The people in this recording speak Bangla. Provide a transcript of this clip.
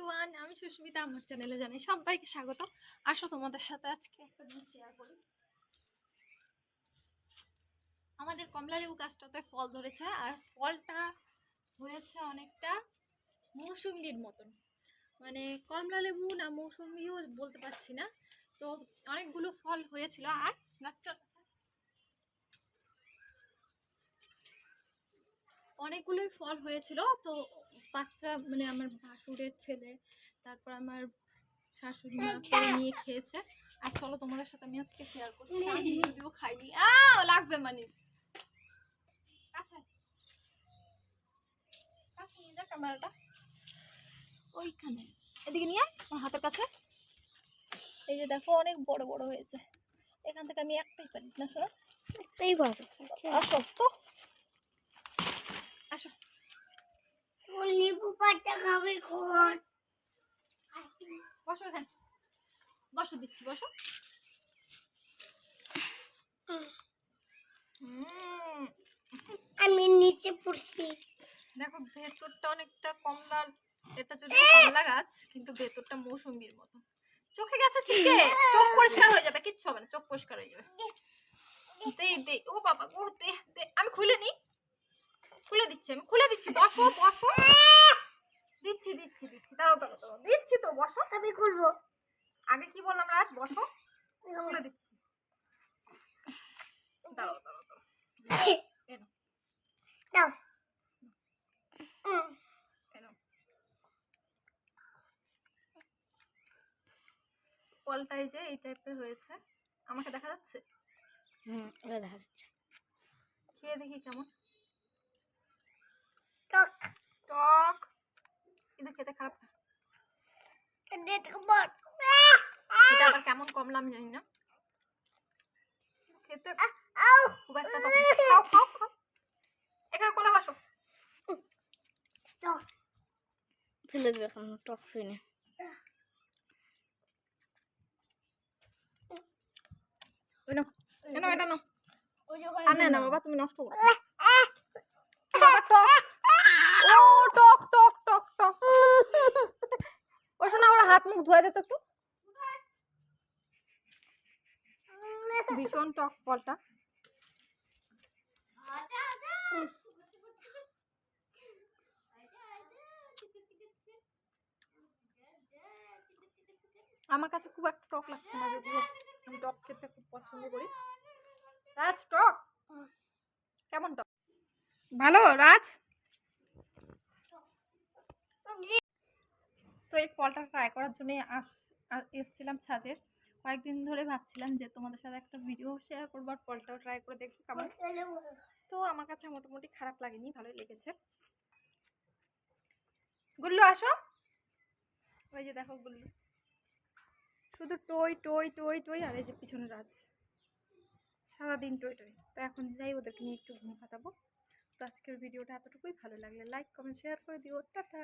এভরিওয়ান, আমি সুস্মিতা। আমার চ্যানেলে জানাই সবাইকে স্বাগত। আসো তোমাদের সাথে আজকে একটা জিনিস শেয়ার করি। আমাদের কমলা লেবু গাছটাতে ফল ধরেছে, আর ফলটা হয়েছে অনেকটা মৌসুমীর মতন। মানে কমলা লেবু না মৌসুমিও বলতে পারছি না। তো অনেকগুলো ফল হয়েছিল, আর গাছটা অনেকগুলোই ফল হয়েছিল। তো বাচ্চা মানে আমার ভাসুরের ছেলে, তারপর আমার শাশুড়ি মা করে নিয়ে খেয়েছে। আর চলো তোমাদের সাথে আমি আজকে শেয়ার করছি। আমি যদিও খাইনি, লাগবে মানে নিয়ে যা ক্যামেরাটা ওইখানে, এদিকে নিয়ে আমার হাতের কাছে। এই যে দেখো অনেক বড় বড় হয়েছে। এখান থেকে আমি একটাই পারি না, শোনো একটাই পাবো। আসো তো, আসো। লেবু পাতা খাবে কোন? বসো এখানে, বসো, দিচ্ছি, বসো। আমি নিচে পড়ছি। দেখো ভেতরটা অনেকটা কমলার, এটা যদি কমলা গাছ কিন্তু ভেতরটা মৌসুমীর মতো। চোখে গেছে চিকে, চোখ পরিষ্কার হয়ে যাবে, কিচ্ছু হবে না, চোখ পরিষ্কার হয়ে যাবে। দে দে, ও বাবা গো, দে দে, আমি খুলে নি, খুলে দিচ্ছি, আমি খুলে দিচ্ছি, বসো বসো। দিচ্ছি দিচ্ছি দিচ্ছি, দাঁড়াও দাঁড়াও দাঁড়াও, দিচ্ছি তো, বসো। আমি করবো। আগে কি বললাম রাজ, বসো, খুলে দিচ্ছি। দাঁড়াও দাঁড়াও দাঁড়াও, এনো দাও। এনো। ফলটাই যে এই টাইপের হয়েছে, আমাকে দেখা যাচ্ছে? এটা দেখা যাচ্ছে। খেয়ে দেখি কেমন। টক টক, কিন্তু খেতে খারাপ না। এটা আবার কেমন কমলা আমি জানি না, খেতে খুব একটা টক না। খাও খাও খাও, এখানে কোলে বসো। ফেলে দেবে এখন, টক শুনে। এনো এনো, এটা নো। আনে না বাবা, তুমি নষ্ট করো। বাবা টক, ও টক টক টক টক। ও শোনা, ওরা হাত মুখ ধুয়ে দে তো একটু। ভীষণ টক ফলটা। আমার কাছে খুব একটা টক লাগছে না, যদিও আমি টক খেতে খুব পছন্দ করি। রাজ টক কেমন? টক ভালো রাজ? তো এই ফলটা ট্রাই করার জন্য এসেছিলাম ছাদে। কয়েকদিন ধরে ভাবছিলাম যে তোমাদের সাথে একটা ভিডিও শেয়ার করবো, আর ফলটাও ট্রাই করে দেখবো কেমন। তো আমার কাছে মোটামুটি খারাপ লাগেনি, ভালোই লেগেছে। গুল্লু আসো, ওই যে দেখো গুল্লু শুধু টই টই টই টই, আর এই যে পিছনে রাজ সারাদিন টই টই। তো এখন যাই, ওদেরকে নিয়ে একটু ঘুম পাতাবো। তো আজকের ভিডিওটা এতটুকুই। ভালো লাগলে লাইক কমেন্ট শেয়ার করে দিও। টাটা।